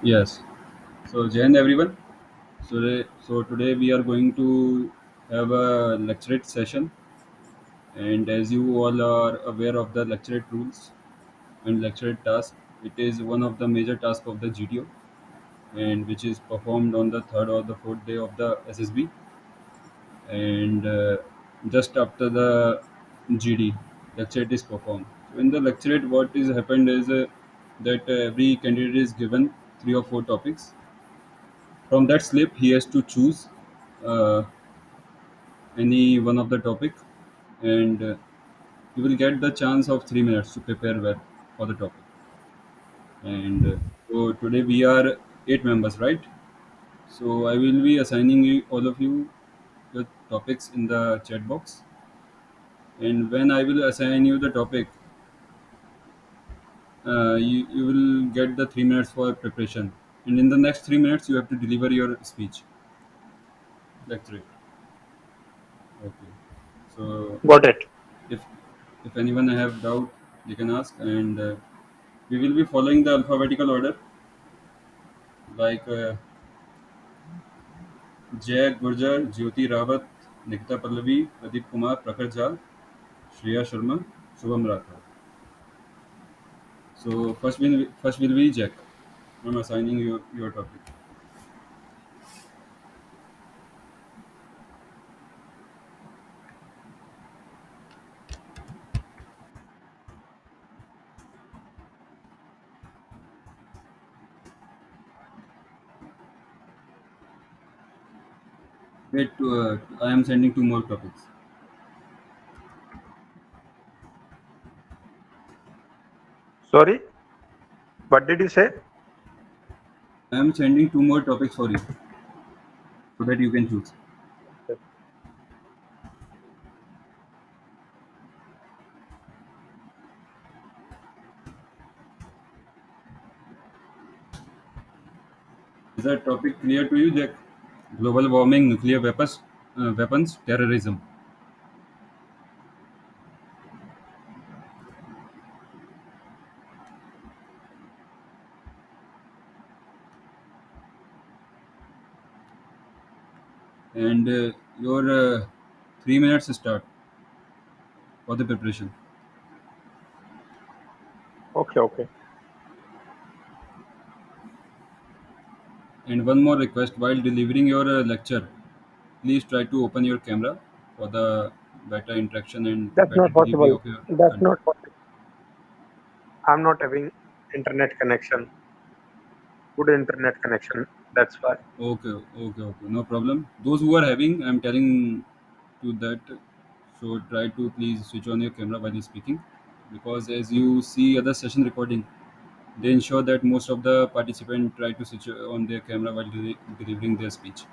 Yes. So, Jain everyone. So today we are going to have a lecturate session, and as you all are aware of the lecturate rules and lecturate task, it is one of the major tasks of the GTO, and which is performed on the third or the fourth day of the SSB, and just after the GD, lecturate is performed. So in the lecturate, what is happened is that every candidate is given three or four topics. From that slip, he has to choose uh, any one of the topic, and you will get the chance of 3 minutes to prepare well for the topic. And so today we are 8 members, right? So I will be assigning you, all of you, the topics in the chat box, and when I will assign you the topic, you will get the 3 minutes for preparation, and in the next 3 minutes you have to deliver your speech lecture. Okay. So Got it. if if anyone have doubt, they can ask, and we will be following the alphabetical order, like Jay Gurjar, Jyoti Rawat, Nikita Pallavi, Pradeep Kumar, Prakhar Jha, Shreya Sharma, Shubham Rathod. So first will be Jack. I'm assigning your topic. Wait, I am sending two more topics. Sorry, what did you say? I am sending two more topics for you so that you can choose. Is that topic clear to you, Jack? Global warming, nuclear weapons, terrorism, and your 3 minutes start for the preparation. Okay, okay. And one more request: while delivering your lecture, please try to open your camera for the better interaction and That's better not delivery possible. of your That's content. not possible. I'm not having internet connection, good internet connection. That's why. Okay, okay, okay. No problem. Those who are having, I'm telling to that. So try to please switch on your camera while you're speaking, because as you see other session recording, they ensure that most of the participants try to switch on their camera while delivering their speech.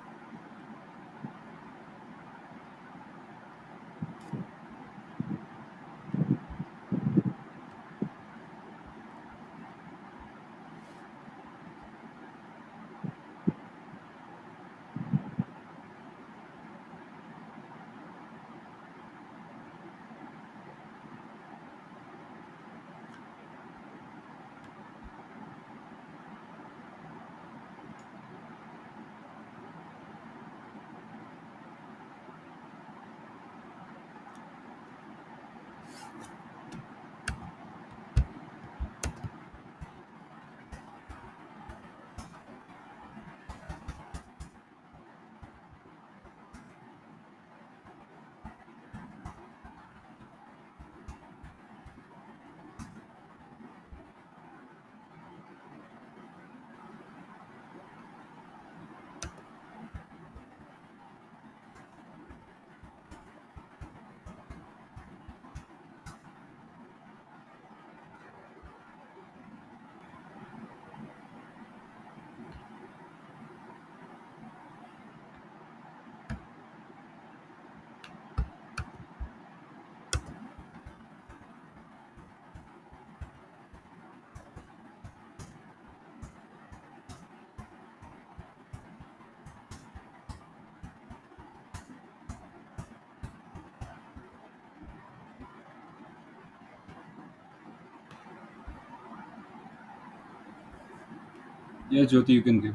Yeah, Jyoti, you can give.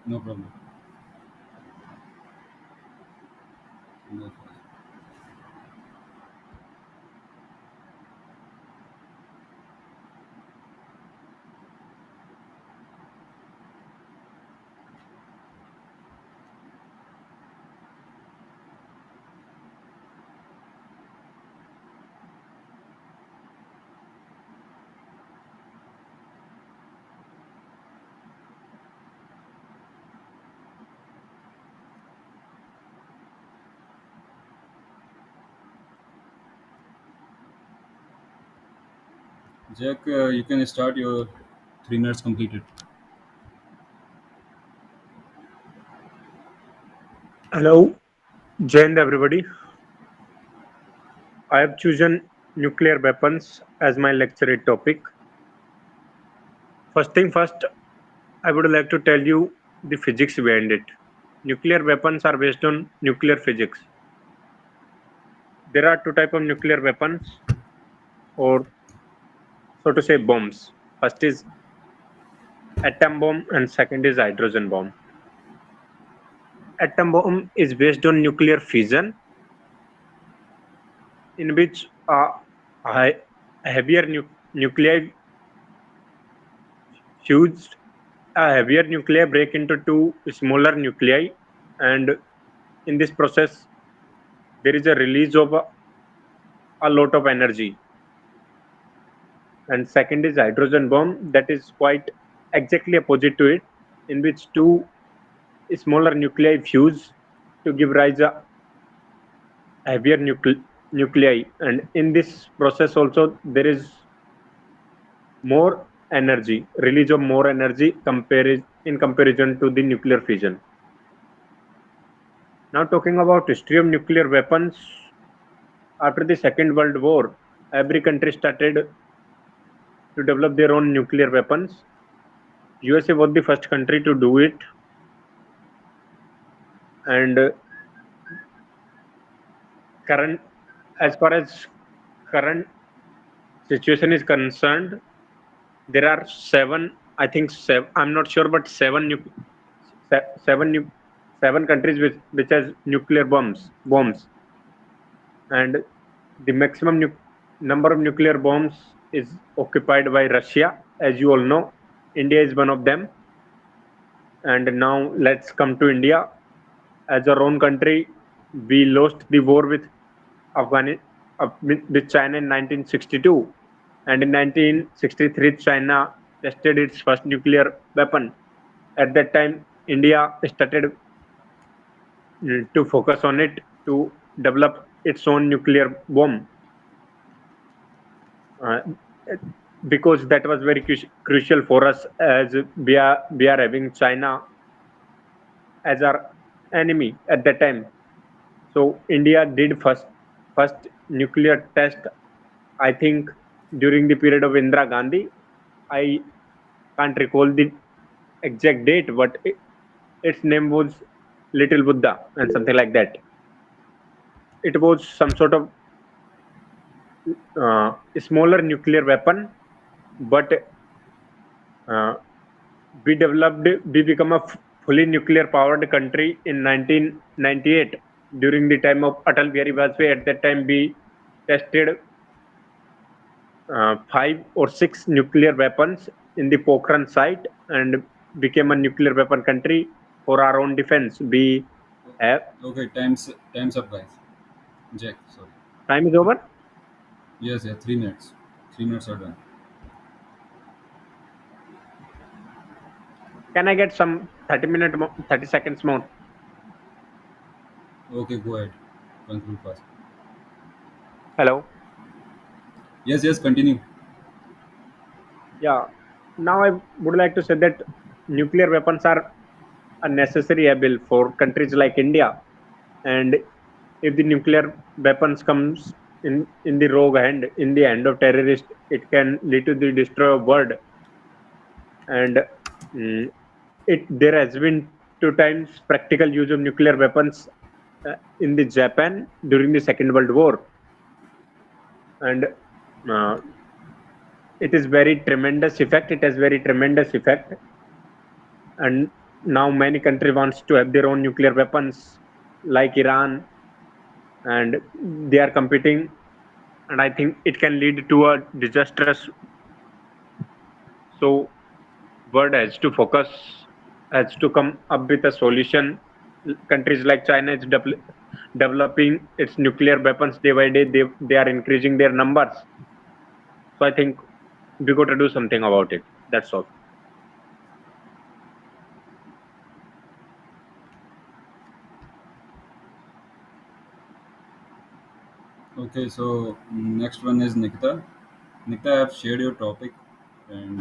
No problem. Go first. Jack, you can start your 3 minutes completed. Hello, Jayant everybody. I have chosen nuclear weapons as my lecture topic. First thing first, I would like to tell you the physics behind it. Nuclear weapons are based on nuclear physics. There are two types of nuclear weapons, or so to say, bombs. First is atom bomb, and second is hydrogen bomb. Atom bomb is based on nuclear fission, in which a heavier nuclei fused, a heavier nuclei break into two smaller nuclei, and in this process, there is a release of a lot of energy. And second is hydrogen bomb, that is quite exactly opposite to it, in which two smaller nuclei fuse to give rise a heavier nuclei, and in this process also there is more energy, release of more energy in comparison to the nuclear fission. Now talking about history of nuclear weapons, after the Second World War, every country started to develop their own nuclear weapons. USA was the first country to do it, and current as far as current situation is concerned, there are seven, I think seven, I'm not sure, but seven seven countries which has nuclear bombs, and the maximum number of nuclear bombs is occupied by Russia, as you all know. India is one of them. And now let's come to India. As our own country, we lost the war with Afghanistan, with China in 1962, and in 1963 China tested its first nuclear weapon. At that time, India started to focus on it to develop its own nuclear bomb, uh, because that was very crucial for us, as we are having China as our enemy at that time. So India did first nuclear test, I think, during the period of Indira Gandhi. I can't recall the exact date, but its name was Little Buddha and something like that. It was some sort of smaller nuclear weapon, but uh, we become a fully nuclear powered country in 1998 during the time of Atal Bihari Vajpayee. At that time, we tested five or six nuclear weapons in the Pokhran site and became a nuclear weapon country for our own defense. We have Okay, time's up, guys. Jack, sorry. time is over. Yes, yeah, 3 minutes. 3 minutes are done. Can I get some 30 seconds more? Okay, go ahead. Conclude fast. Hello. Yes, yes, continue. Yeah. Now I would like to say that nuclear weapons are a necessary evil for countries like India, and if the nuclear weapons comes in the rogue hand, in the hand of terrorists, it can lead to the destroy of world. And mm, it there has been two times practical use of nuclear weapons in the Japan during the Second World War, and uh, it is very tremendous effect. It has very tremendous effect. and now many countries wants to have their own nuclear weapons, like Iran, and they are competing. And I think it can lead to a disastrous. So world has to focus, has to come up with a solution. Countries like China is developing its nuclear weapons day by day. They are increasing their numbers. So I think we got to do something about it. That's all. Okay, so next one is Nikita. Nikita, I have shared your topic, and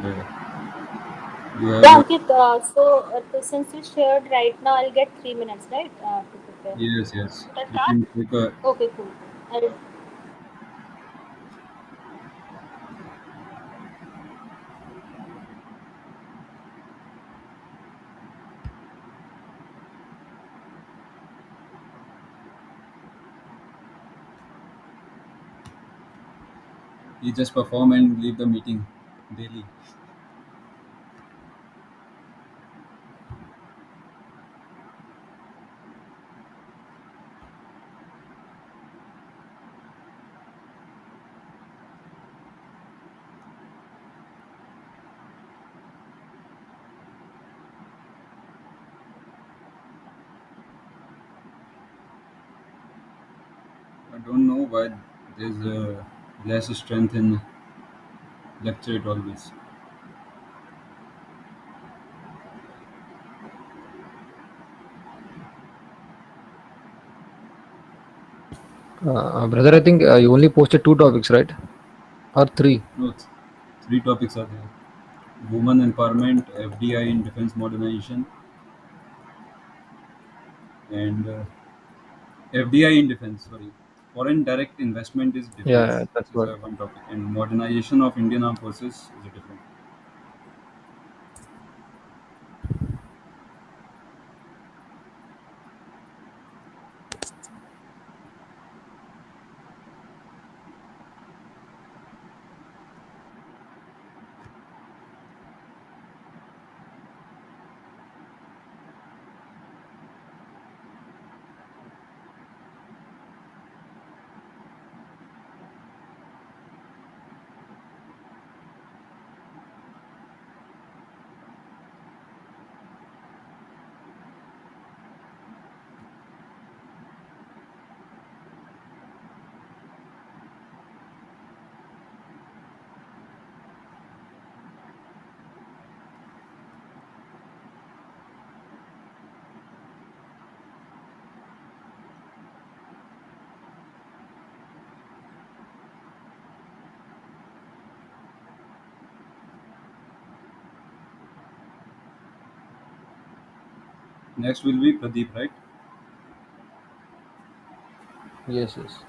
you Yeah, have Ankit, since you shared right now, I'll get 3 minutes, right, to prepare. yes, yes. Should I You start? can take a Okay, cool. I'll, you just perform and leave the meeting daily. I don't know why there's less strength in lecture it always. Brother, I think you only posted two topics, right? Or three? No, three topics are there: women empowerment, FDI in defense modernization, and FDI in defense. Sorry, foreign direct investment is Yeah, defense. that's Is what. one topic, and modernization of Indian armed forces is a different. Next will be Pradeep, right? Yes, yes.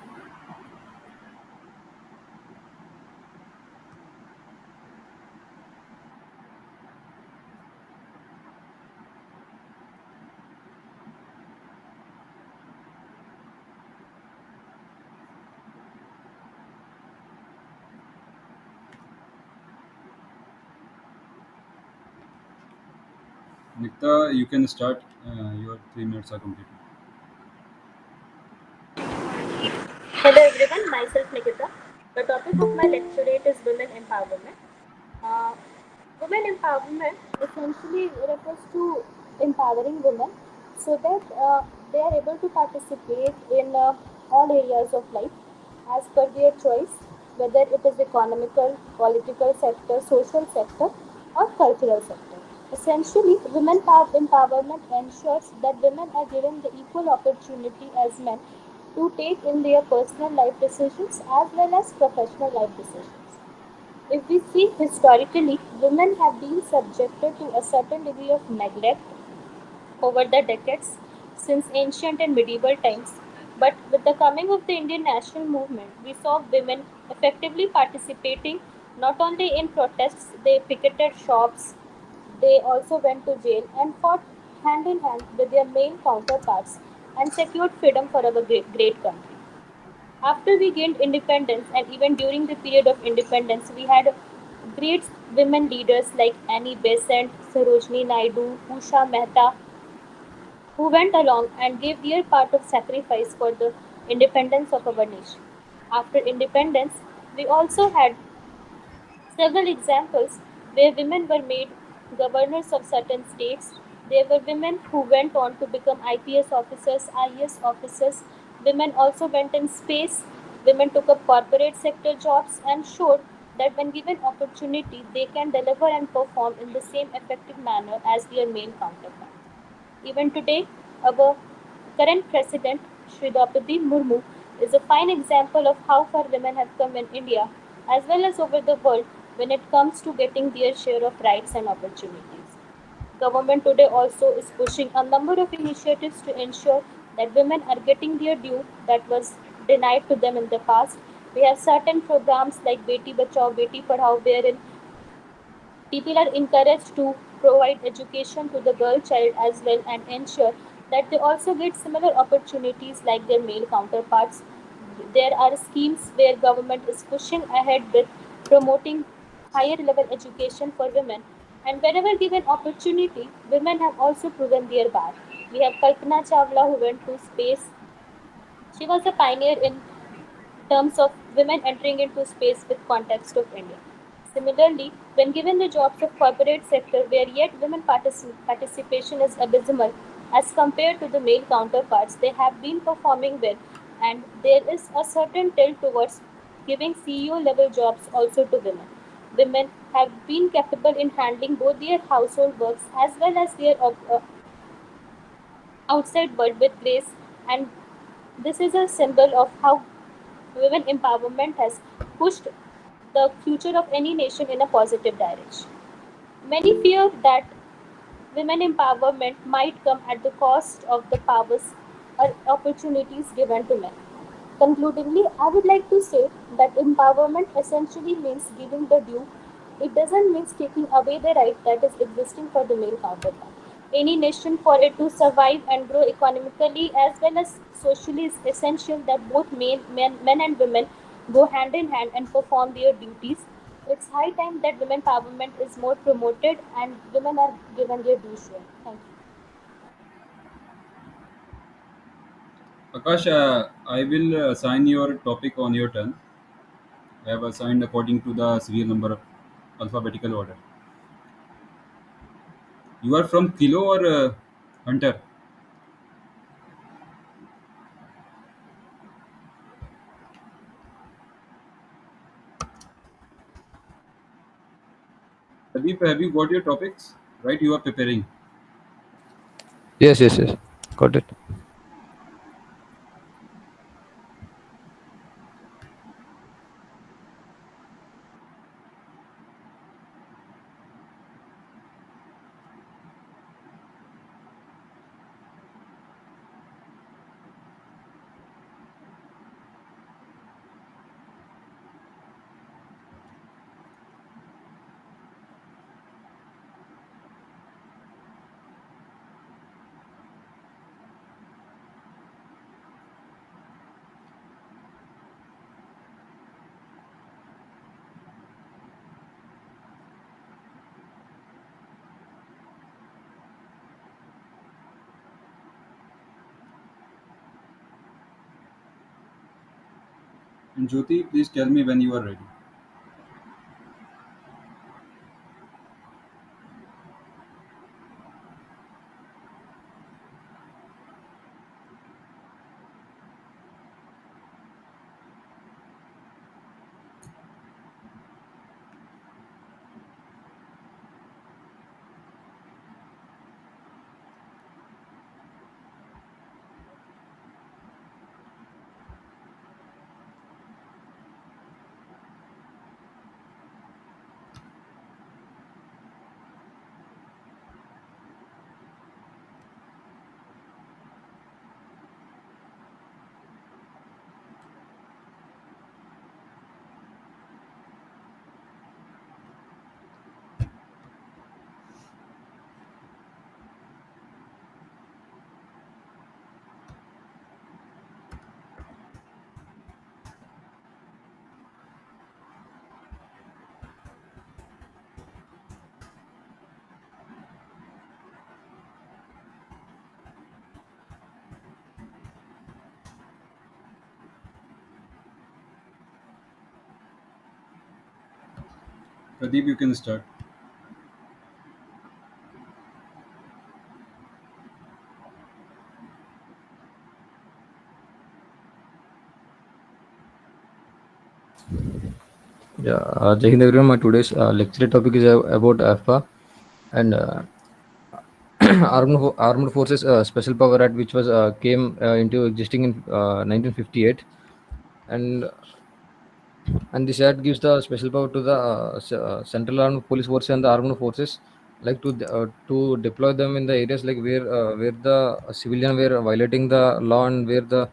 Nikta, you can start. Your 3 minutes are completed. hello everyone, myself Nikita. The topic of my lecturate is women empowerment. Uh, Women empowerment essentially refers to empowering women so that they are able to participate in all areas of life as per their choice, whether it is economical, political sector, social sector, or cultural sector. Essentially, empowerment ensures that women are given the equal opportunity as men to take in their personal life decisions as well as professional life decisions. If we see historically, women have been subjected to a certain degree of neglect over the decades since ancient and medieval times. But with the coming of the Indian national movement, we saw women effectively participating not only in protests, they picketed shops, they also went to jail and fought hand in hand with their male counterparts and secured freedom for our great country. After we gained independence, and even during the period of independence, we had great women leaders like Annie Besant, Sarojini Naidu, Usha Mehta, who went along and gave their part of sacrifice for the independence of our nation. After independence, we also had several examples where women were made governors of certain states. There were women who went on to become IPS officers, IAS officers. Women also went in space. Women took up corporate sector jobs and showed that when given opportunity, they can deliver and perform in the same effective manner as their male counterpart. Even today, our current president, Sri Draupadi Murmu, is a fine example of how far women have come in India as well as over the world when it comes to getting their share of rights and opportunities. Government today also is pushing a number of initiatives to ensure that women are getting their due that was denied to them in the past. We have certain programs like Beti Bachao, Beti Padhao, wherein people are encouraged to provide education to the girl child as well and ensure that they also get similar opportunities like their male counterparts. There are schemes where government is pushing ahead with promoting higher level education for women, and wherever given opportunity, women have also proven their bar. We have Kalpana Chawla who went to space. She was a pioneer in terms of women entering into space with context of India. Similarly, when given the jobs of corporate sector where yet women participation is abysmal as compared to the male counterparts, they have been performing well, and there is a certain tilt towards giving CEO level jobs also to women. Women have been capable in handling both their household works as well as their outside world with grace, and this is a symbol of how women empowerment has pushed the future of any nation in a positive direction. Many fear that women empowerment might come at the cost of the powers or opportunities given to men. Concludingly, I would like to say that empowerment essentially means giving the due. It doesn't mean taking away the right that is existing for the male counterpart. Any nation, for it to survive and grow economically as well as socially, is essential that both men and women go hand in hand and perform their duties. It's high time that women empowerment is more promoted and women are given their due share. Thank you. Akash, I will assign your topic on your turn. I have assigned according to the serial number of alphabetical order. You are from Kilo or Hunter? Pradeep, have you got your topics? Right, you are preparing. Yes, yes, yes. Got it. And Jyoti, please tell me when you are ready. Pradeep, you can start. Yeah, Jai Hind everyone. My today's lecture topic is about AFA and armed forces special power act, which was came into existing in 1958, and this act gives the special power to the central armed police force and the armed forces, like to deploy them in the areas like where the civilian were violating the law and where the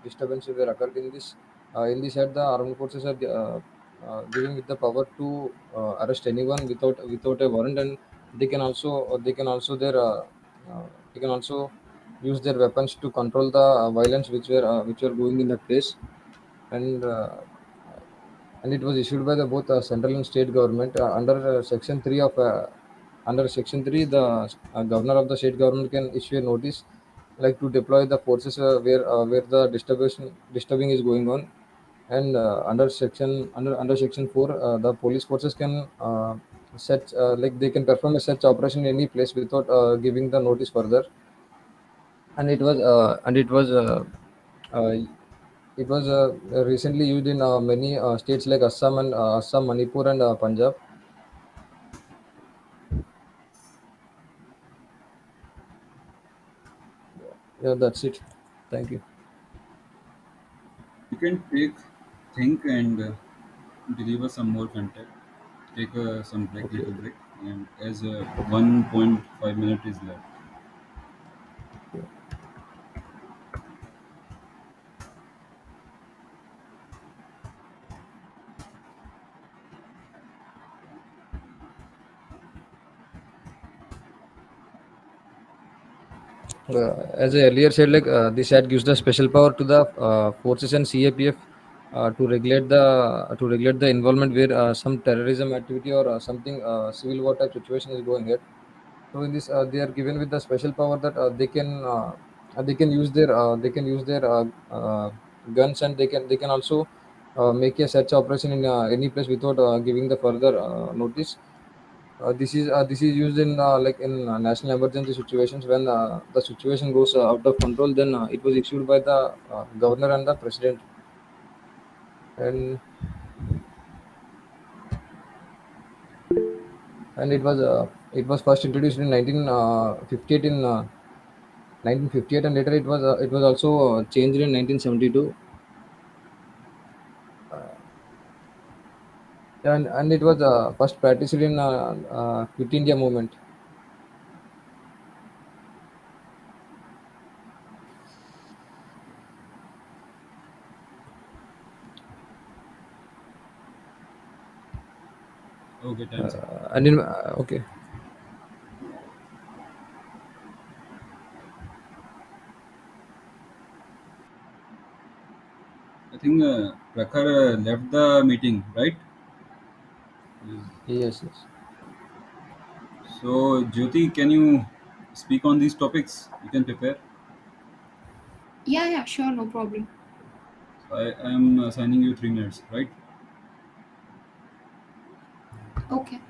disturbances were occurred in this act. The armed forces are giving with the power to arrest anyone without a warrant, and uh, they can also use their weapons to control the violence which were going in that place. And uh, and it was issued by the both central and state government under section 3. The governor of the state government can issue a notice, like to deploy the forces where the disturbing is going on. And under section 4, the police forces can set like they can perform a such operation in any place without giving the notice further. And uh, it was recently used in many states like Assam, Manipur, and Punjab. Yeah, that's it. Thank you. You can think and deliver some more content. Take some break, Okay. little break, and as 1.5 minute is left. As I earlier said, like this act gives the special power to the forces and CAPF to regulate the involvement where some terrorism activity or something civil war type situation is going ahead. So in this, they are given with the special power that they can use their guns, and they can also make a search operation in any place without giving the further notice. This is used in like in national emergency situations when the situation goes out of control. Then it was issued by the governor and the president, and it was first introduced in 1958 in 1958, and later it was also changed in 1972. And it was first practiced in Quit India movement. Okay, time's up. And in okay. I think Prakhar left the meeting, right? Yes. Yes, yes. So, Jyoti, can you speak on these topics? You can prepare. Yeah, yeah, sure, no problem. So I am assigning you 3 minutes, right? Okay.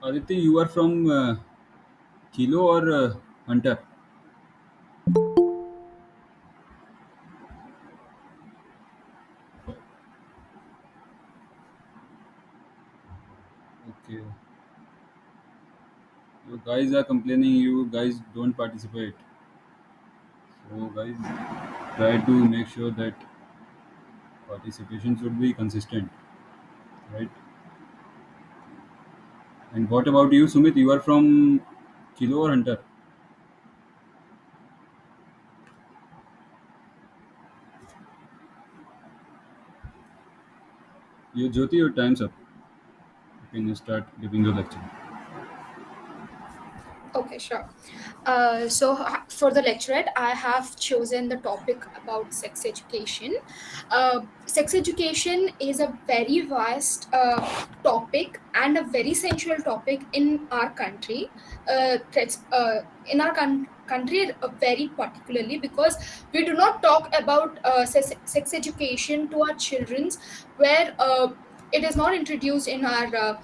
Aditi, you are from Kilo or Hunter? Okay. You guys are complaining. You guys don't participate. So guys, try to make sure that participation should be consistent, right? And what about you, Sumit? You are from Kilo or Hunter? You Jyoti, your time's up. You can start giving your lecture. Okay, sure. For the lecturate, I have chosen the topic about sex education. Sex education is a very vast topic and a very central topic in our country. In our country, very particularly because we do not talk about sex education to our childrens, where it is not introduced in our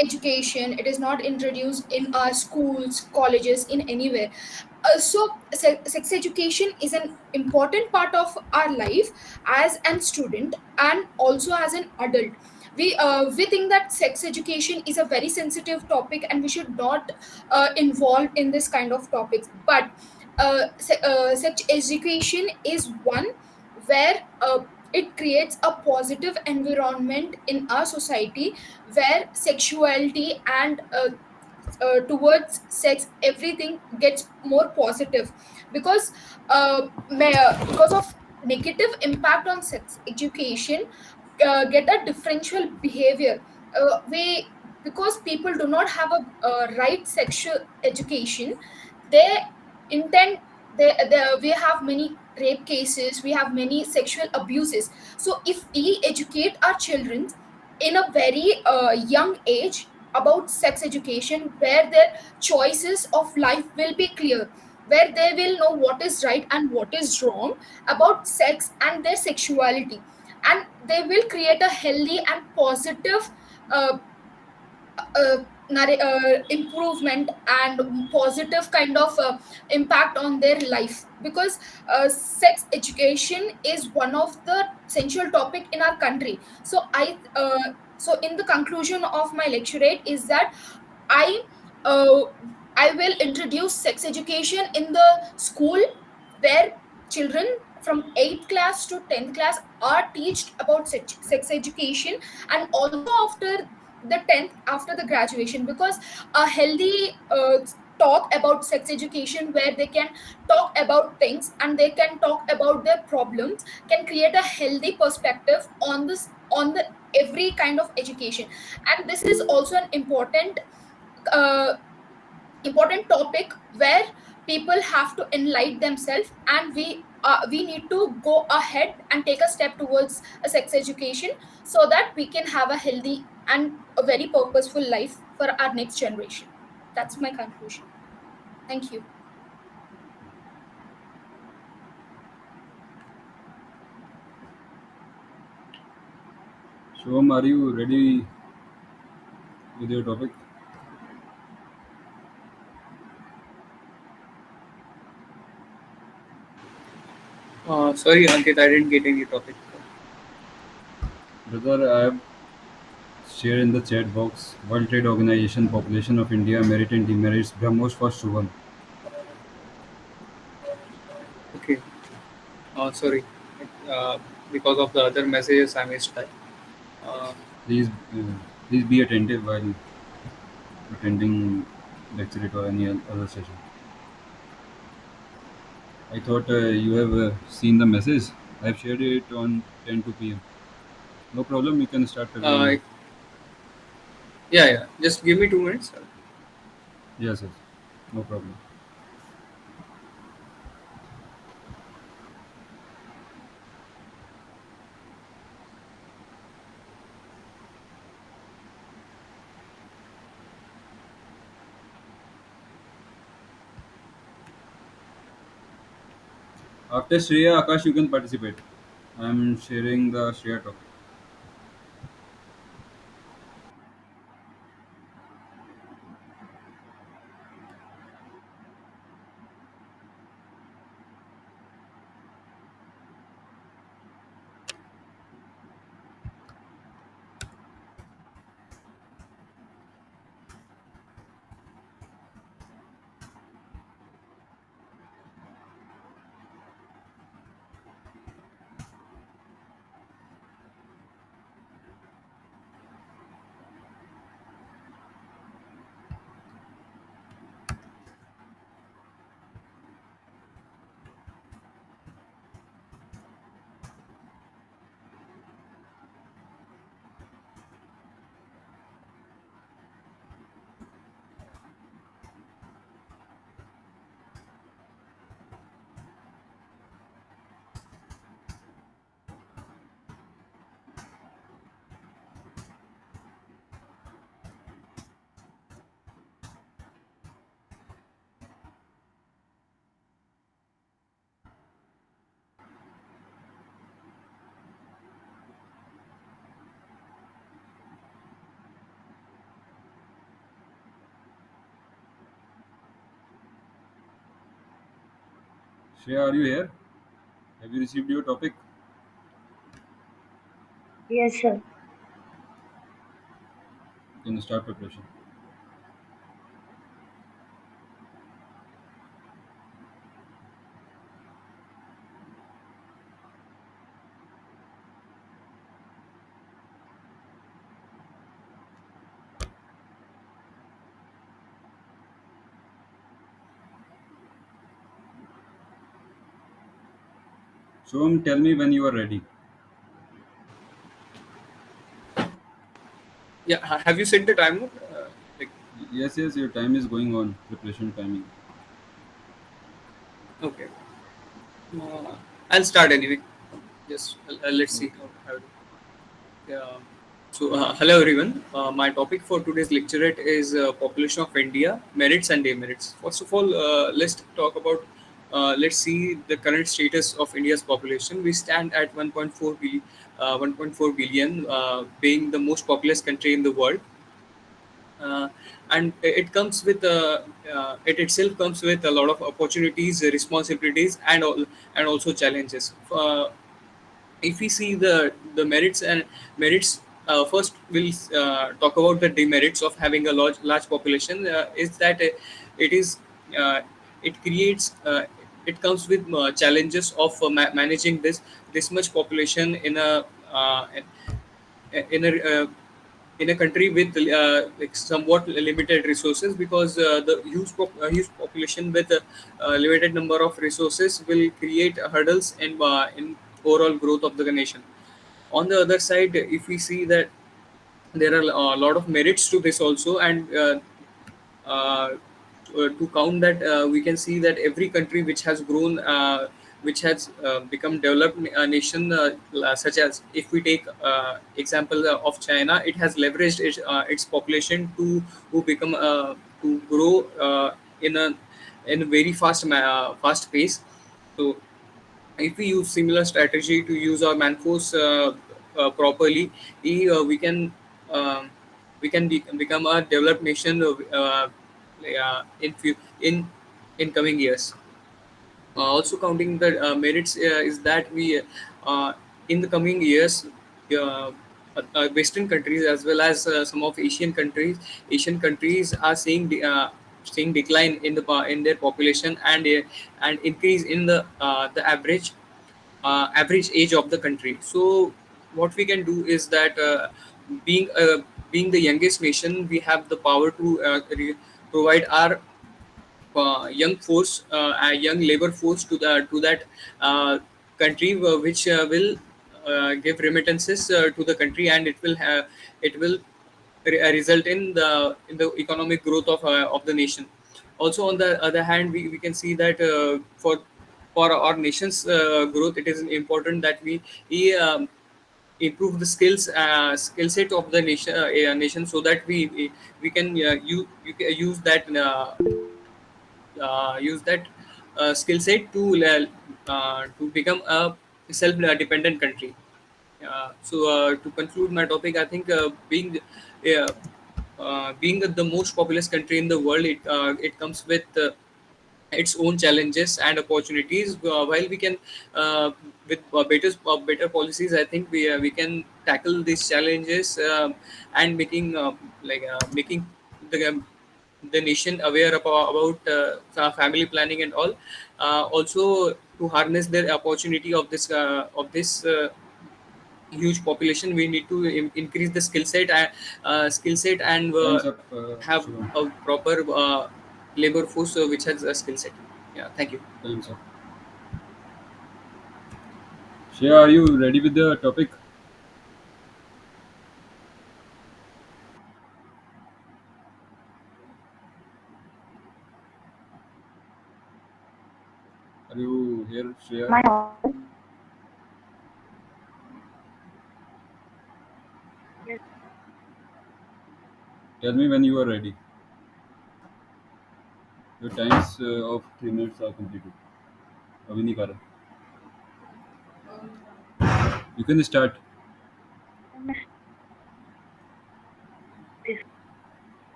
education. It is not introduced in our schools, colleges, in anywhere. Sex education is an important part of our life as an student and also as an adult. We think that sex education is a very sensitive topic and we should not involve in this kind of topics, but sex education is one where it creates a positive environment in our society, where sexuality and towards sex everything gets more positive, because because of negative impact on sex education get a differential behavior. We Because people do not have a right sexual education, they intend we have many rape cases, we have many sexual abuses. So if we educate our children in a very young age about sex education, where their choices of life will be clear, where they will know what is right and what is wrong about sex and their sexuality, and they will create a healthy and positive uh, improvement and positive kind of impact on their life, because sex education is one of the central topic in our country. So in the conclusion of my lecturate is that I uh, I will introduce sex education in the school, where children from 8th class to 10th class are taught about sex education, and also after the 10th, after the graduation, because a healthy talk about sex education where they can talk about things and they can talk about their problems can create a healthy perspective on this, on the every kind of education. And this is also an uh, important topic where people have to enlighten themselves, and we need to go ahead and take a step towards a sex education, so that we can have a healthy and a very purposeful life for our next generation. That's my conclusion. Thank you. Shom, are you ready with your topic? Sorry, Ankit, I didn't get any topic. Brother, I have shared in the chat box World Trade Organization population of India merit and demerits BrahMos for Shubham. Okay. Sorry. Uh, because of the other messages, I missed that. Uh, Please, please be attentive while attending lecture or any other session. I thought you have seen the message. I have shared it on 10 to p.m. No problem. You can start reviewing uh, now. yeah, yeah. Just give me 2 minutes. Yes, yes. No problem. After Shreya, Akash, you can participate. I am sharing the share topic. Shreya, are you here? Have you received your topic? Yes, sir. You can start preparation. So tell me when you are ready. Yeah, have you set the timer? Like, Yes, yes, your time is going on. Preparation timing. okay. Uh, I'll start anyway. Just let's see Okay. how it. Yeah. Hello everyone. My topic for today's lecturate is population of India, merits and demerits. First of all, let's talk about. Let's see the current status of India's population. We stand at 1.4 billion, being the most populous country in the world. Uh, and it comes with it itself comes with a lot of opportunities, responsibilities, and also challenges. If we see the merits and merits, first we'll talk about the demerits of having a large population. Is that it is it creates it comes with challenges of managing this much population uh, in a in a country with like somewhat limited resources, because the huge population with a limited number of resources will create hurdles in overall growth of the nation. On the other side, if we see that there are a lot of merits to this also, and uh, to count that, we can see that every country which has grown, which has become developed nation, such as if we take example of China, it has leveraged its population to become to grow in a very fast pace. So if we use similar strategy to use our manforce properly, we can become a developed nation in coming years. Also counting the merits is that we in the coming years, Western countries as well as some of Asian countries are seeing decline in in their population, and increase in the average age of the country. So what we can do is that, being being the youngest nation, we have the power to provide our young labor force to that country, which will give remittances to the country, and it will result in the economic growth of the nation. Also, on the other hand, we can see that for our nation's growth, it is important that we improve the skill set of the nation, so that we can use that skill set to become a self-dependent country. To conclude my topic, I think uh, being the most populous country in the world, it comes with its own challenges and opportunities. While we can, with better policies, I think we can tackle these challenges, and making the the nation aware about family planning and all. Also, to harness the opportunity of this huge population, we need to increase the skill set, and Time's up, have Shivam. a proper labor force which has a skill set. Yeah, thank you. Time's up. Shreya, are you ready with the topic? Are you here, Shreya? Am I audible? Yes. Tell me when you are ready. Your times of 3 minutes are completed. अभी नहीं कर रहा. You can start.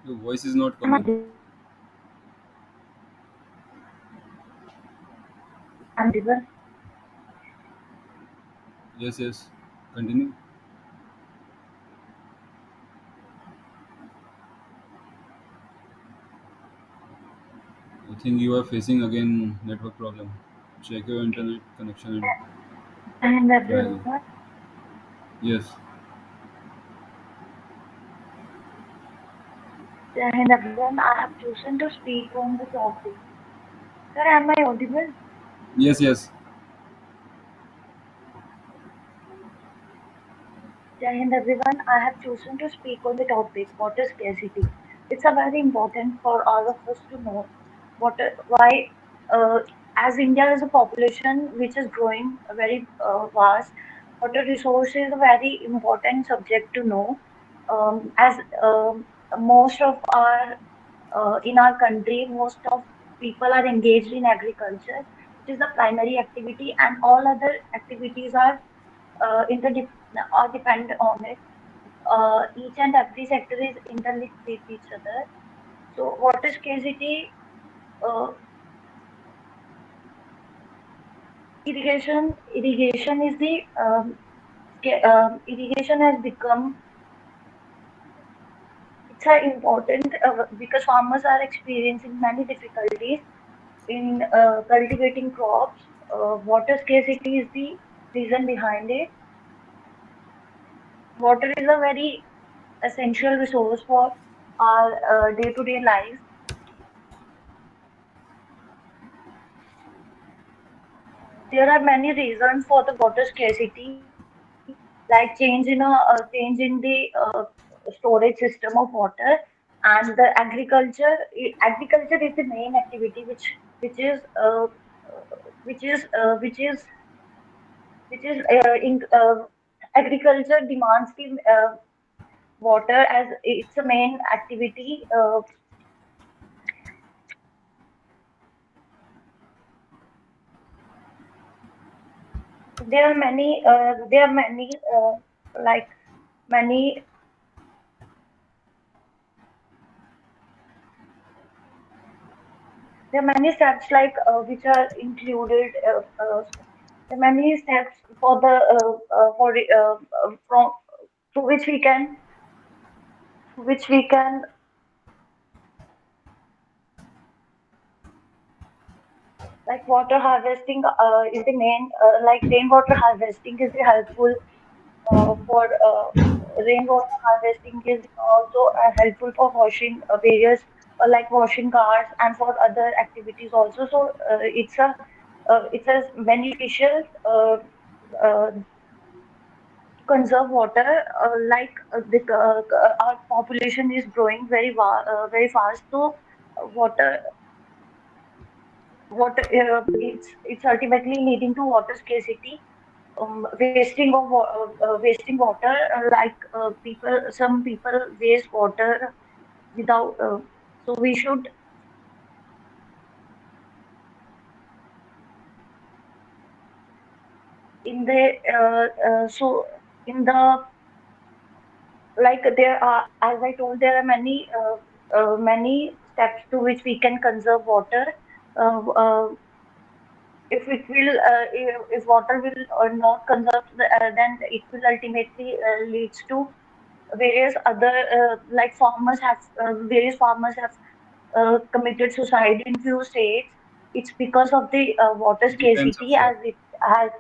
Your voice voice is not Am I coming. audible? I'm audible. Yes, yes. Continue. I think you are facing again network problem. Check your internet connection and And try again. everyone, Yes. and everyone, I have chosen to speak on the topic. Sir, am I audible? Yes, yes. Jai Hind everyone, I have chosen to speak on the topic water scarcity. It's a very important for all of us to know why, uh, as India is a population which is growing very vast, water resource is a very important subject to know. As most of our in our country, most of people are engaged in agriculture, which is the primary activity, and all other activities are interdep are dependent on it. Each and every sector is interlinked with each other. So water scarcity, uh, irrigation is the irrigation has become it's a important because farmers are experiencing many difficulties in cultivating crops. Water scarcity is the reason behind it. Water is a very essential resource for our day-to-day life. There are many reasons for the water scarcity, like change in the storage system of water, and the agriculture is the main activity which is which is which is which is in agriculture demands the water as it's a main activity. There are many like many there are many steps like which are included. There are many steps for the from to which we can like water harvesting is the main like rainwater harvesting is helpful for rainwater harvesting is also helpful for washing various like washing cars and for other activities also. So it's a beneficial to conserve water. Our population is growing very fast, so water it's ultimately leading to water scarcity, wasting water. Some people waste water without. So we should in the so in the like there are as I told there are many steps to which we can conserve water. Uh, uh, if water will not conserve, then it will ultimately leads to various other like various farmers have committed suicide in few states. It's because of the water It depends scarcity of as it has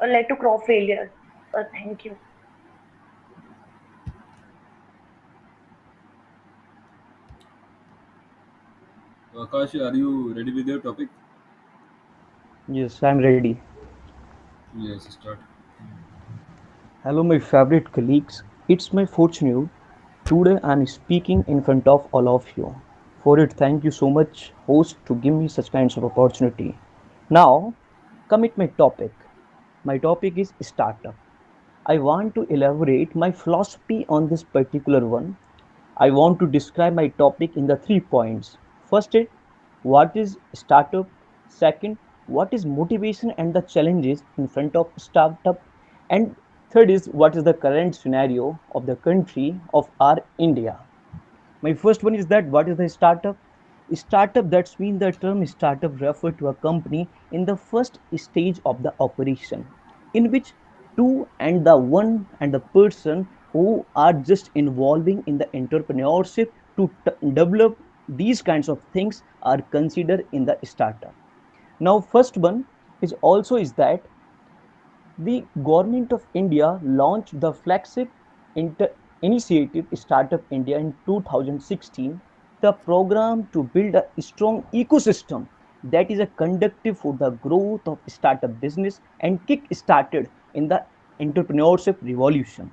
led to crop failure. Thank you. So Akash, are you ready with your topic? Yes, I'm ready. Yes, start. Hello, my favorite colleagues. It's my fortune. Today I'm speaking in front of all of you. For it, thank you so much, host, to give me such kinds of opportunity. Now, commit my topic. My topic is startup. I want to elaborate my philosophy on this particular one. I want to describe my topic in the 3 points. First, what is startup? Second, what is motivation and the challenges in front of startup? And third is what is the current scenario of the country of our India? My first one is that what is the startup? Startup, that's mean the term startup refer to a company in the first stage of the operation, in which two and the one and the person who are just involving in the entrepreneurship to develop these kinds of things are considered in the startup. Now, first one is also is that the government of India launched the flagship inter- initiative Startup India in 2016, the program to build a strong ecosystem that is a conducive for the growth of startup business and kick started in the entrepreneurship revolution.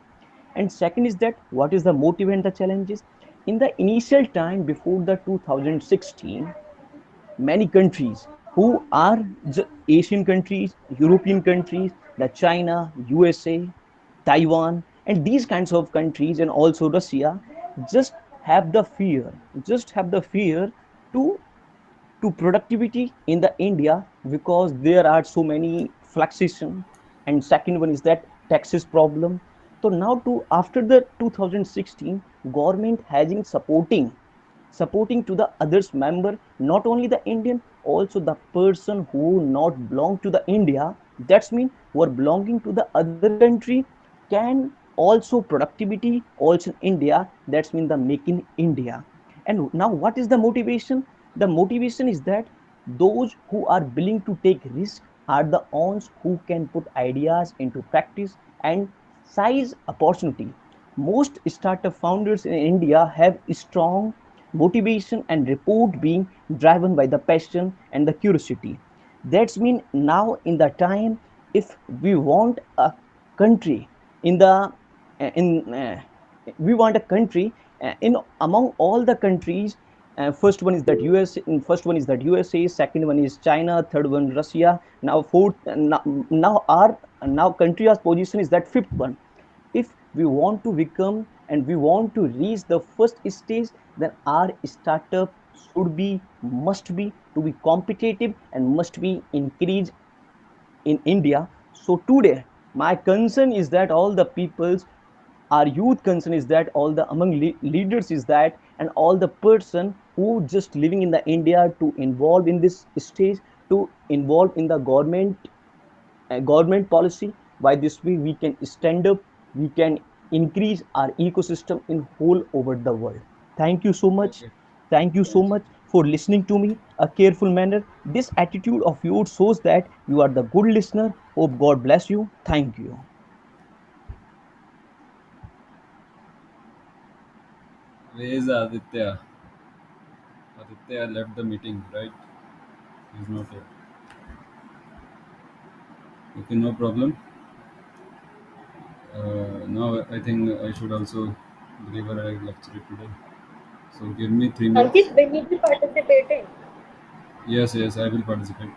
And second is that what is the motive and the challenges? In the initial time before the 2016, many countries who are Asian countries, European countries, the China, USA, Taiwan, and these kinds of countries, and also Russia, just have the fear, just have the fear to to productivity in the India because there are so many fluctuation, and second one is that taxes problem. So now to after the 2016, government has been supporting to the others member, not only the Indian, also the person who not belong to the India, that's mean who are belonging to the other country can also productivity also in India, that's mean the make in India. And now what is the motivation? The motivation is that those who are willing to take risk are the ones who can put ideas into practice and size opportunity. Most startup founders in India have strong motivation and report being driven by the passion and the curiosity. That's mean now in the time, if we want a country in the in we want a country in among all the countries, first one is that USA, second one is China, third one Russia, now fourth, now our now country's position is that fifth one. If we want to become and we want to reach the first stage, then our startup should be must be to be competitive and must be increased in India. So today my concern is that all the peoples, our youth concern is that all the among leaders is that, and all the person who just living in the India to involve in this stage, to involve in the government policy. By this way we can stand up, we can increase our ecosystem in whole over the world. Thank you so much. Okay. Thank you so Thanks. much for listening to me a careful manner. This attitude of yours shows that you are the good listener. Hope God bless you. Thank you. Where is Aditya? Aditya left the meeting, right? He's not here. Okay, no problem. Now I think I should also deliver a lecture today. So give me 3 minutes. Ankit, when you be participating? Yes, yes, I will participate.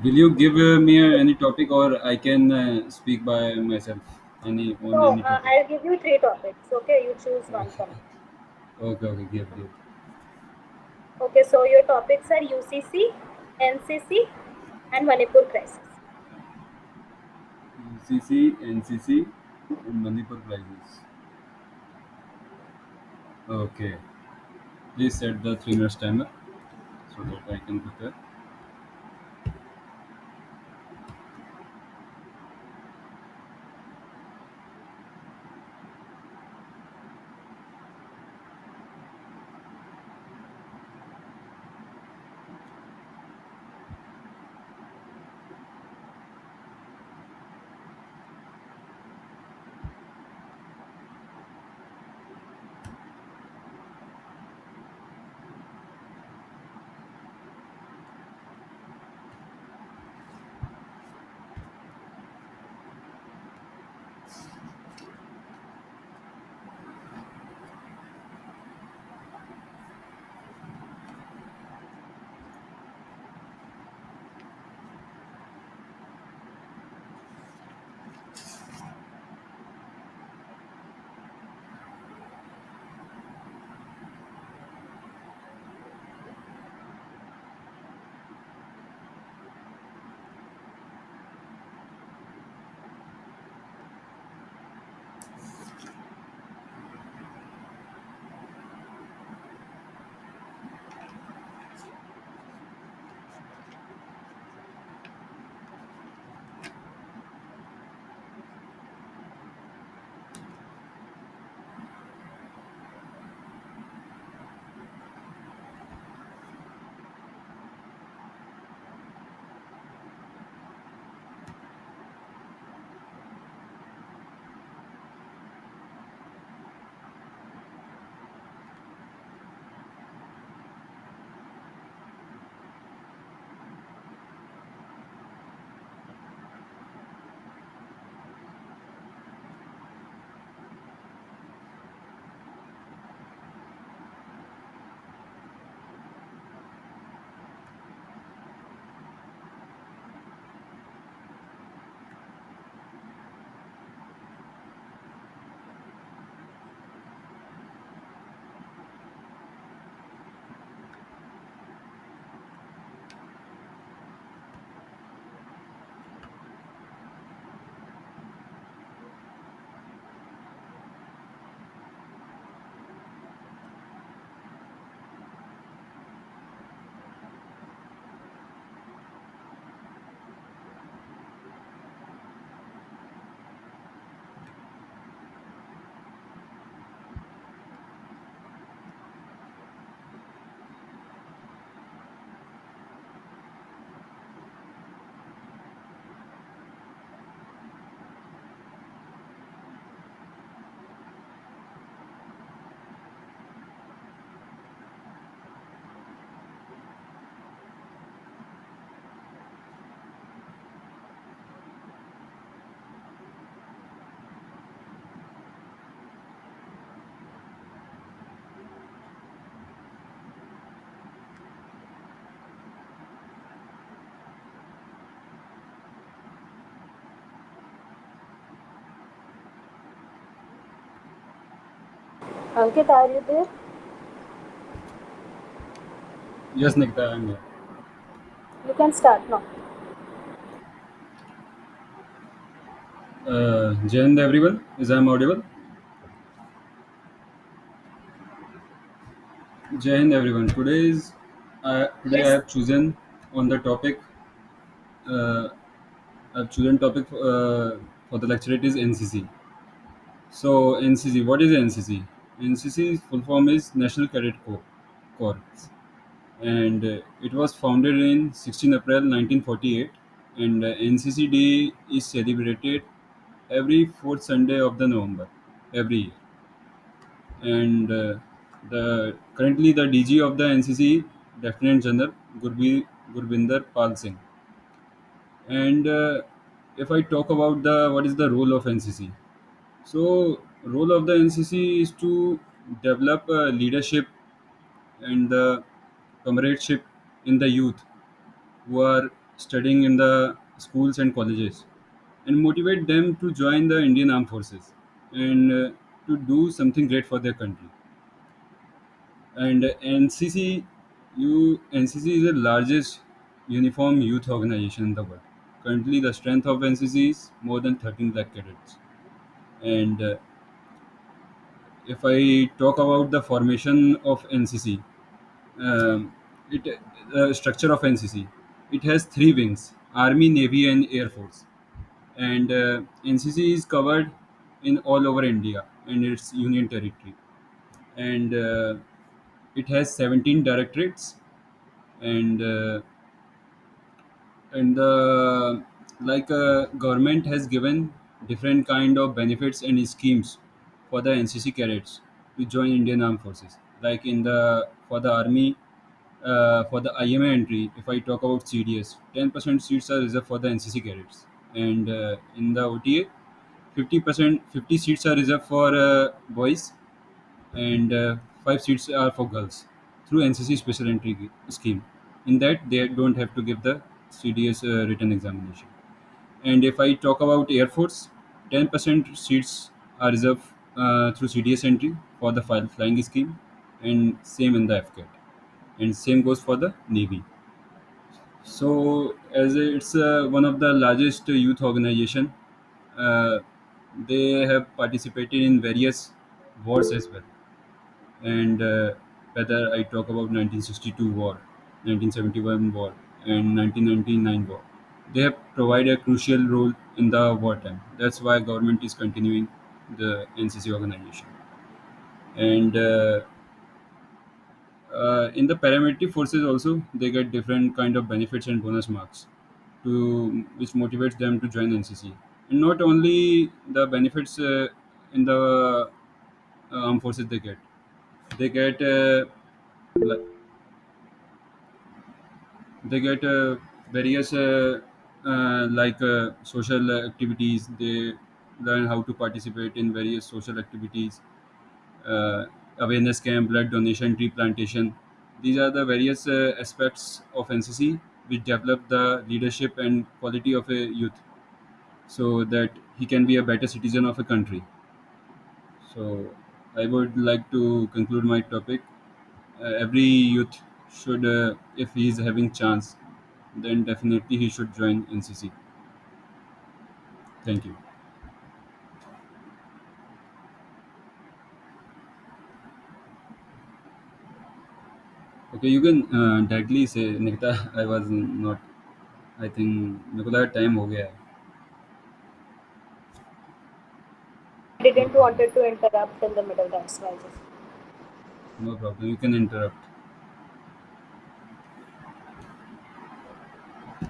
Will you give me any topic, or I can speak by myself any on No, any topic? I'll give you three topics. Okay, you choose one Okay, from it. okay, okay. Give. Okay, so your topics are UCC, NCC, and Manipur crisis. UCC, NCC, and Manipur crisis. Okay. Please set the 3 minutes timer so that I can prepare. Ankit, are you there? Yes, Nikita, I'm here. You can start now. Jai Hind, everyone. Is I'm audible? Jai Hind, everyone. Today I Yes. have chosen on the topic. Uh, I've chosen topic for the lecture. It is NCC. So NCC. What is NCC? NCC full form is National Cadet Corps, and it was founded in 16 April 1948. And NCC Day is celebrated every fourth Sunday of the November every year. And the currently the DG of the NCC, Lieutenant General Gurbinder Pal Singh. And if I talk about the what is the role of NCC, so role of the NCC is to develop leadership and the comradeship in the youth who are studying in the schools and colleges, and motivate them to join the Indian Armed Forces and to do something great for their country. And NCC is the largest uniform youth organization in the world. Currently, the strength of NCC is more than 13 lakh cadets. And if I talk about the formation of NCC, it structure of NCC, it has three wings: Army, Navy, and Air Force. And NCC is covered in all over India and its union territory. And it has 17 directorates, and the like government has given different kind of benefits and schemes for the NCC cadets to join Indian Armed Forces. Like in the for the army, for the IMA entry, if I talk about CDS, 10% seats are reserved for the NCC cadets, and in the OTA, 50 seats are reserved for boys, and 5 seats are for girls through NCC special entry scheme. In that, they don't have to give the CDS written examination. And if I talk about Air Force, 10% seats are reserved through CDS entry for the flying scheme, and same in the FCAT, and same goes for the Navy. So, as it's one of the largest youth organization, uh, they have participated in various wars as well. And whether I talk about 1962 war, 1971 war, and 1999 war, they have provided a crucial role in the wartime. That's why government is continuing the NCC organization. And in the paramilitary forces also, they get different kind of benefits and bonus marks to which motivates them to join NCC. And not only the benefits in the armed forces they get li- they get various social activities. They learn how to participate in various social activities, uh, awareness camp, blood donation, tree plantation. These are the various aspects of NCC which develop the leadership and quality of a youth, so that he can be a better citizen of a country. So I would like to conclude my topic. Every youth should, if he is having chance, then definitely he should join NCC. Thank you. Okay, you can directly say, Nikita. I was not, I think मेरे को लगा time हो गया है. I didn't wanted to interrupt in the middle, that's why I just. No problem, you can interrupt.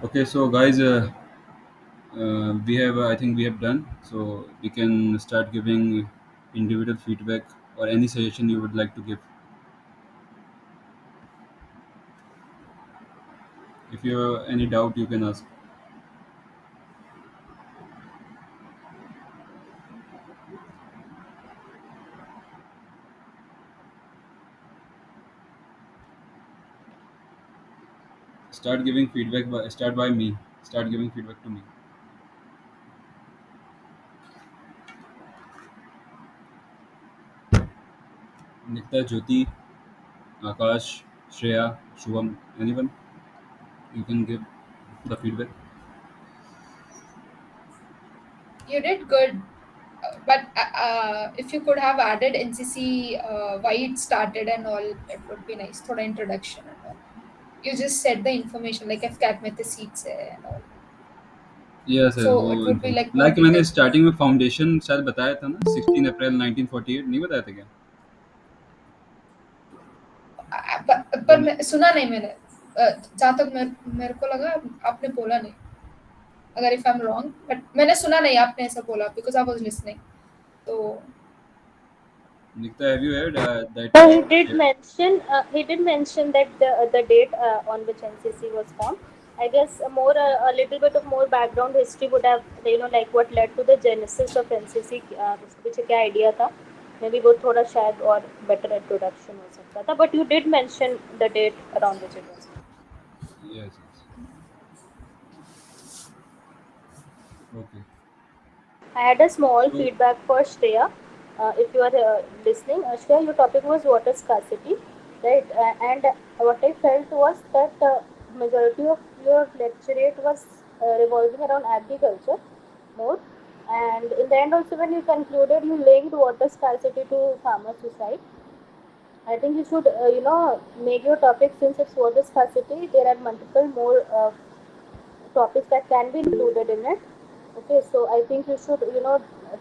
Okay, so guys, we have I think we have done, so we can start giving individual feedback or any suggestion you would like to give. If you have any doubt, you can ask. Start giving feedback by start by me. Start giving feedback to me. Nikta, Jyoti, Akash, Shreya, Shubham, anyone? You can give the feedback. You did good, but if you could have added NCC, why it started and all, it would be nice. Thoda introduction and all. You just said the information like FCAT में the seats है and all. Yes है So वो it would be like more like मैंने detailed. Starting में foundation शायद बताया था ना 16 अप्रैल 1948 नहीं बताया था क्या पर सुना नहीं मैंने। जहाँ तक मेरे को लगा आपने बोला नहीं, अगर if I am wrong, but मैंने सुना नहीं आपने ऐसा बोला बिकॉज आई वाज लिसनिंग। तो Nikita have you heard that No, he did mention that the date on which NCC was formed. I guess a little bit of more background history would have, like what led to the genesis of NCC, उसके पीछे क्या idea था, maybe वो थोड़ा शायद और better introduction हो सकता था, but you did mention the date around which it was. Yes yes okay I had a small तो feedback for Shreya. If you are listening, Shreya, your topic was water scarcity, right? And what I felt was that majority of your lecturate was revolving around agriculture more. And in the end, also when you concluded, you linked water scarcity to farmer suicide. I think you should, make your topic, since it's water scarcity. There are multiple more topics that can be included in it. Okay so I think you should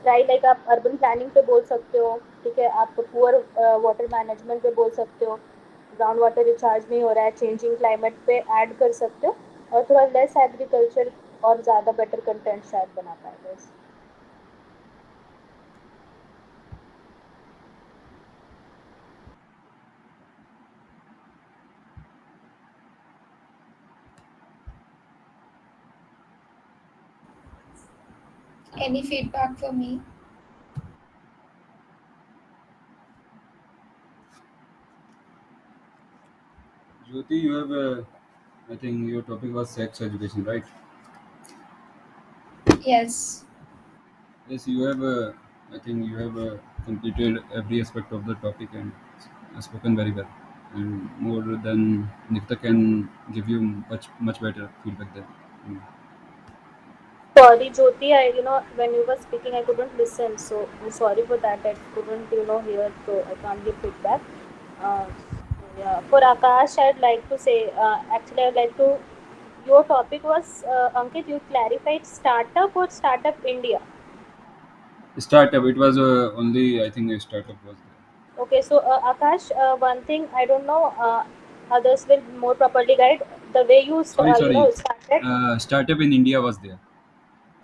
try, like आप urban planning पे बोल सकते हो, ठीक है, आप poor water management पे बोल सकते हो, ग्राउंड वाटर रिचार्ज नहीं हो रहा है, चेंजिंग क्लाइमेट पे ऐड कर सकते हो, और थोड़ा लेस एग्रीकल्चर और ज़्यादा बेटर कंटेंट शायद बना पाएगा इस। any feedback for me? Jyoti, you have I think your topic was sex education, right? Yes. Yes, you have I think you have completed every aspect of the topic and spoken very well, and more than Nikita can give you much better feedback there. Mm. Sorry, Jyoti, when you were speaking, I couldn't listen, so I'm sorry for that. I couldn't, hear, so I can't give feedback. Yeah, for Akash, I'd like to say, actually, I'd like to. Your topic was, Ankit, you clarified startup or startup India. Startup. It was only I think a startup was there. Okay, so Akash, one thing I don't know, others will more properly guide the way you, Sorry. started. Startup in India was there.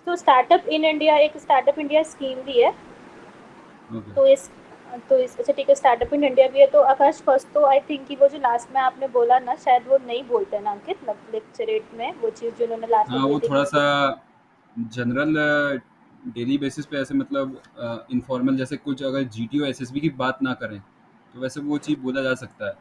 तो startup in India, एक startup India scheme भी है, Okay. तो इस अच्छा ठीक है, startup in India भी है। तो आकाश, फर्स्ट तो आई थिंक कि वो जो लास्ट में आपने बोला ना, शायद वो नहीं बोलते हैं ना अंकित, लेक्चरेट में वो चीज़ जो उन्होंने लास्ट में हाँ बोली वो थी थोड़ा कि सा जनरल डेली बेसिस पे ऐसे मतलब इनफॉर्मल जैसे कुछ अगर जीटीओ एसएसबी की बात ना करें तो वैसे वो चीज़ बोला जा सकता है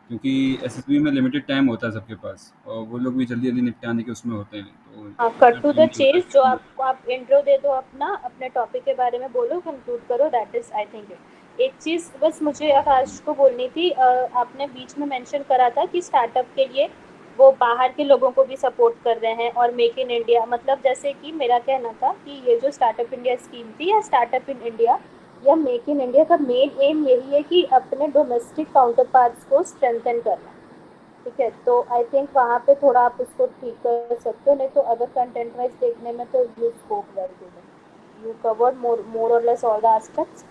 क्योंकि एसएसबी में लिमिटेड टाइम होता है सबके पास और वो लोग भी जल्दी जल्दी निपटाने के उसमें होते हैं तो हाँ, इतना कट टू टाइम द नहीं होता है चेज, जो फिर आप इंट्रो दे दो अपना, अपने टॉपिक के बारे में बोलो, कंक्लूड करो, that is I think it. एक चीज़ बस मुझे आकाश को बोलनी थी, आपने बीच में मेंशन करा था कि स्टार्टअप के लिए वो बाहर के लोगों को भी सपोर्ट कर रहे हैं, और मेक इन इंडिया, मतलब जैसे कि मेरा कहना था कि ये जो स्टार्टअप इंडिया स्कीम थी या स्टार्टअप इन इंडिया या मेक इन इंडिया का मेन एम यही है कि अपने डोमेस्टिक काउंटर पार्ट्स को स्ट्रेंथन करना, ठीक है। तो आई थिंक वहाँ पे थोड़ा आप उसको ठीक कर सकते हो, नहीं तो अगर कंटेंट वाइज देखने में तो you scope very good, you covered more और लेस ऑल द एस्पेक्ट्स।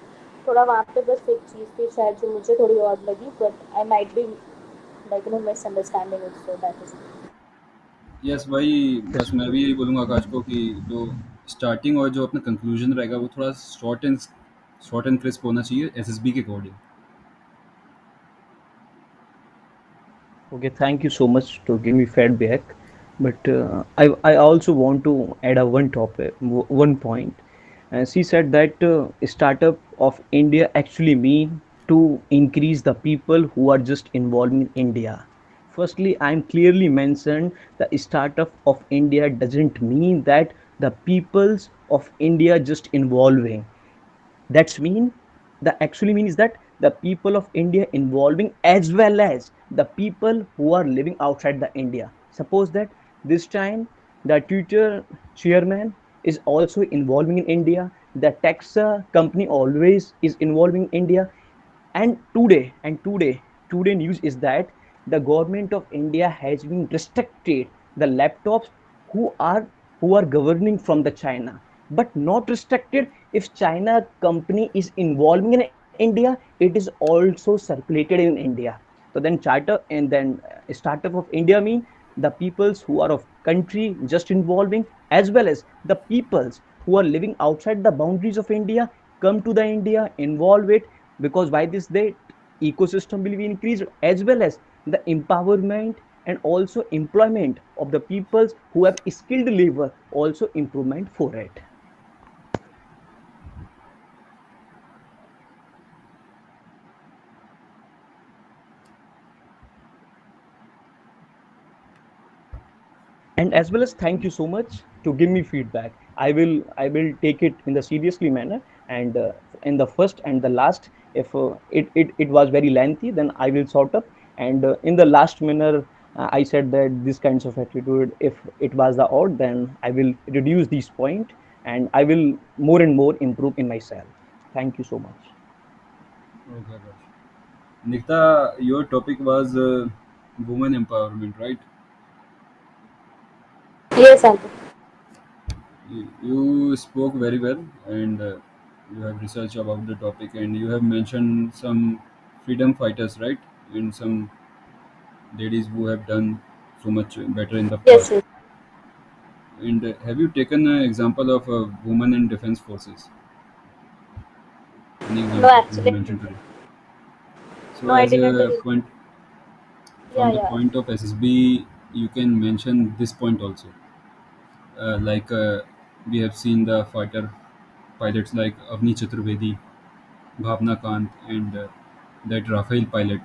थोड़ा वहाँ पे बस एक चीज़ थी शायद जो मुझे थोड़ी और लगी, but I might be like misunderstanding it, so that is. Yes भाई बस Yes. मैं भी यही बोलूँगा आकाश को कि जो स्टार्टिंग और जो अपना कंक्लूजन रहेगा वो थोड़ा शॉर्ट एंड क्रिस्प होना चाहिए एसएसबी के according Okay, thank you so much to give me feedback. But I also want to add a one topic, one point. She said that startup of India actually mean to increase the people who are just involved in India. Firstly, I'm clearly mentioned the startup of India doesn't mean that the peoples of India just involving. That's mean the actually mean is that the people of India involving as well as the people who are living outside the India. Suppose that this time the Twitter chairman is also involving in India, the taxa company always is involving India, and today news is that the government of India has been restricted the laptops who are who are governing from the China, but not restricted if China company is involving in India, it is also circulated in India. So then charter and then startup of India mean the peoples who are of country just involving, as well as the peoples who are living outside the boundaries of India come to the India, involve it, because by this they ecosystem will be increased, as well as the empowerment and also employment of the peoples who have skilled labor also improvement for it. And as well as thank you so much to give me feedback. I will take it in the seriously manner, and in the first and the last, if it was very lengthy, then I will sort up, and in the last manner, I said that this kinds of attitude, if it was the odd, then I will reduce these point, and I will more and more improve in myself. Thank you so much. Okay, gosh. Nikta, your topic was women empowerment, right? Yes, Ankit. You spoke very well, and you have researched about the topic, and you have mentioned some freedom fighters, right? And some ladies who have done so much better in the Yes, past. yes. And have you taken an example of a woman in defense forces? Any No, example you have actually, I mentioned didn't. today? So, No, I as didn't. a point Yeah, from the yeah. point of SSB, you can mention this point also. Like we have seen the fighter pilots like Avni Chaturvedi, Bhavna Kant, and that Rafael pilot.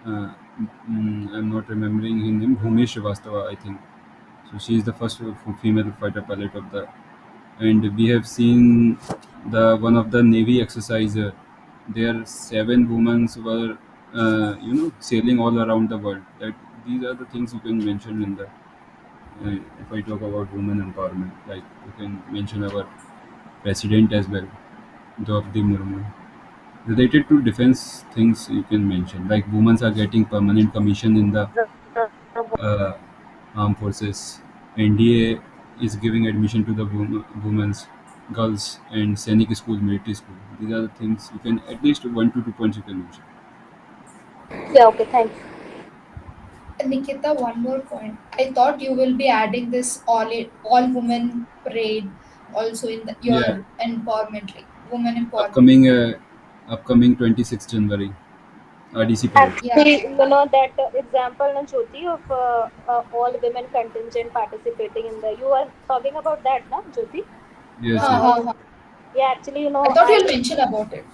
I'm not remembering his name. Bhumesh Srivastava, I think. So she is the first female fighter pilot of the. And we have seen the one of the Navy exercise. There, 7 women were, sailing all around the world. That these are the things you can mention in the. If I talk about women empowerment, like you can mention our president as well, Draupadi Murmu. Related to defense things, you can mention like women are getting permanent commission in the uh, armed forces. NDA is giving admission to the women's, girls, and Sainik school, military school. These are the things you can at least 1 to 2 points you can mention. Yeah, okay, thanks. Nikita, one more point. I thought you will be adding this all women parade also in Yeah, your empowerment, like women empowerment. upcoming upcoming 26th January RDC parade. Yeah, Actually, that example, na Jyoti, of all women contingent participating in the. You are talking about that, na Jyoti? Yes, ha yes. ha Or ha. yeah, actually, I thought I you'll mention about it.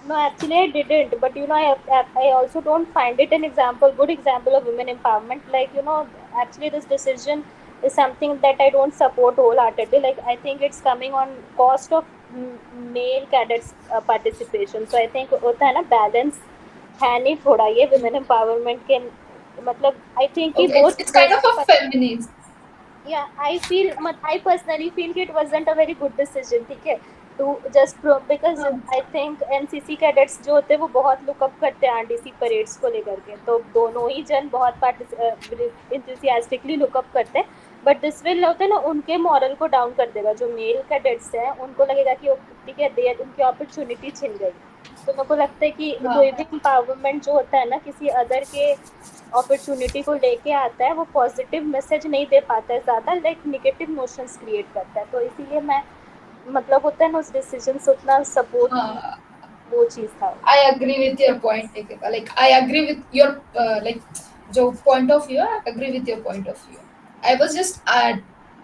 no, actually, I didn't. But I also don't find it an example, good example of women empowerment. Like actually, this decision is something that I don't support wholeheartedly. Like I think it's coming on cost of male cadets participation. So I think होता है ना balance है नहीं थोड़ा ये women empowerment के मतलब I think कि Okay, both it's kind of women a feminist. yeah I personally feel कि it wasn't a very good decision ठीक है to just because हाँ, I think एनसीसी कैडेट्स जो होते हैं वो बहुत लुकअप करते हैं आरडीसी परेड्स को लेकर के तो दोनों ही जन बहुत इंथुसियास्टिकली लुकअप करते हैं बट दिस विल होता है ना उनके मॉरल को डाउन कर देगा जो मेल कैडेट्स हैं उनको लगेगा कि ठीक है दे उनकी अपॉर्चुनिटी छिन गई तो मेरे को लगता है कि हाँ, कोई भी एम्पावरमेंट जो होता है ना किसी अदर के अपॉर्चुनिटी को लेके आता है वो पॉजिटिव मैसेज नहीं दे पाता है ज़्यादा लाइक निगेटिव मोशंस क्रिएट करता है तो इसीलिए मैं मतलब होता है ना उस डिसीजन से उतना सपोर्ट हाँ. वो चीज़ था I agree with your point, Nikita. Like I agree with your like जो point of view. I agree with your point of view. I was just add.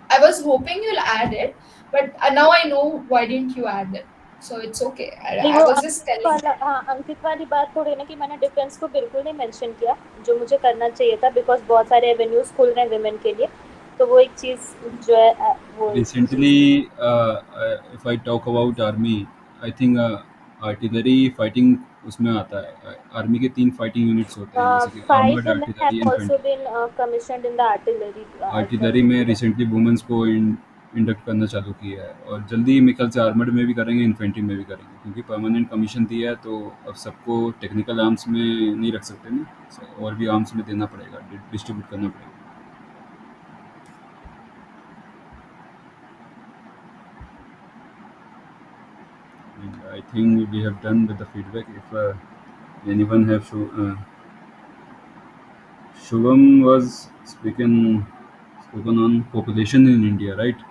I was hoping you'll add it, but now I know why didn't you add it. So it's okay. नहीं I वो was just Ankit telling. वाला हाँ अंकित वाली बात थोड़ी ना कि मैंने डिफेंस को बिल्कुल नहीं मेंशन किया जो मुझे करना चाहिए था बिकॉज बहुत सारे एवेन्यूज खुल रहे हैं वुमेन के लिए तो वो एक चीज़ जो है वो एक चीज़ थी Recently, if I talk about army, I think artillery fighting उसमें आता है आर्मी के 3 फाइटिंग यूनिट्स होते हैं, जैसे कि Five armoured women have artillery, also infantry. been commissioned in the artillery as well. Artillery में रिसेंटली वुमेन्स को इंडक्ट करना चालू किया है, और जल्दी ही मेरे ख्याल से आर्मर्ड में भी करेंगे, इन्फेंट्री में भी करेंगे, क्योंकि परमानेंट कमीशन दिया है तो अब सबको टेक्निकल आर्म्स में नहीं रख सकते ना, और भी आर्म्स में देना पड़ेगा, डिस्ट्रीब्यूट करना पड़ेगा। And I think we have done with the feedback. If anyone have Shubham was spoken on population in India, right?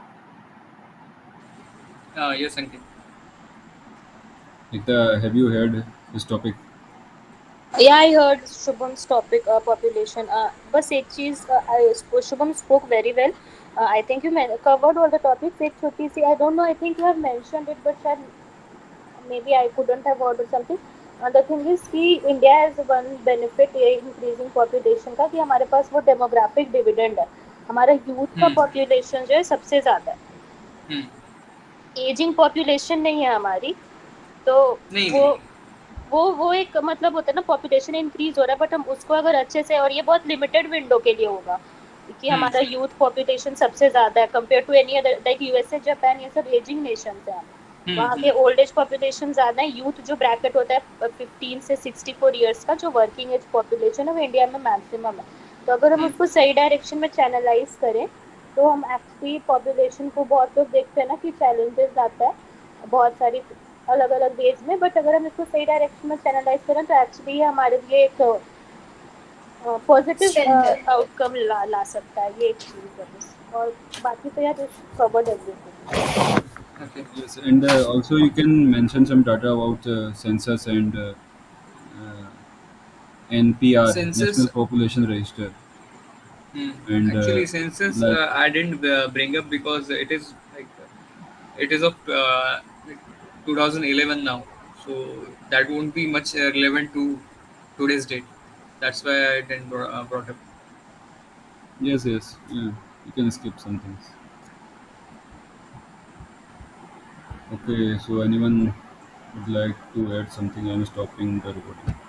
Yes, Ankit. Like have you heard this topic? Yeah, I heard Shubham's topic, population. बस एक चीज, Shubham spoke very well. I think you covered all the topics. एक छोटी सी, I don't know, I think you have mentioned it, but शायद maybe I couldn't have heard or something. The thing is कि India has one benefit ये increasing population का, कि हमारे पास वो demographic dividend है. हमारा youth का Hmm. population जो है सबसे ज़्यादा है. Hmm. एजिंग पॉपुलेशन नहीं है हमारी, तो नहीं वो नहीं। वो एक मतलब होता है ना, पॉपुलेशन इंक्रीज हो रहा है, बट हम उसको अगर अच्छे से, और ये बहुत लिमिटेड विंडो के लिए होगा, कि Hmm. हमारा यूथ पॉपुलेशन सबसे ज्यादा है compare to any other, like USA, Japan, ये सब एजिंग नेशन है. Hmm. वहाँ Hmm. के ओल्ड एज पॉपुलेशन ज्यादा है. यूथ जो ब्रैकेट होता है 15 से 64 ईयर्स का, जो वर्किंग एज पॉपुलेशन है, वो इंडिया में मैक्सिमम है. तो अगर हम Hmm. उसको सही डायरेक्शन में चैनलाइज करें, तो हम एक्चुअली पॉपुलेशन को, बहुत लोग देखते हैं ना कि चैलेंजेस आता है बहुत सारी अलग अलग वेज में, बट अगर हम इसको सही डायरेक्शन में चैनलाइज करें तो एक्चुअली ये हमारे लिए एक पॉजिटिव स्ट्रेंथ है. आउटकम ला सकता है. ये एक चीज़ है बस, और बाकी तो यार covered everything. Okay. Yes, and also you can mention some data about census and NPR, Census. National Population Register, Hmm. and Actually, census like I didn't bring up because it is like it is of like 2011 now, so that won't be much relevant to today's date. That's why I didn't brought up. yes, yes, yeah, you can skip some things. Okay, so anyone would like to add something? I'm stopping the recording.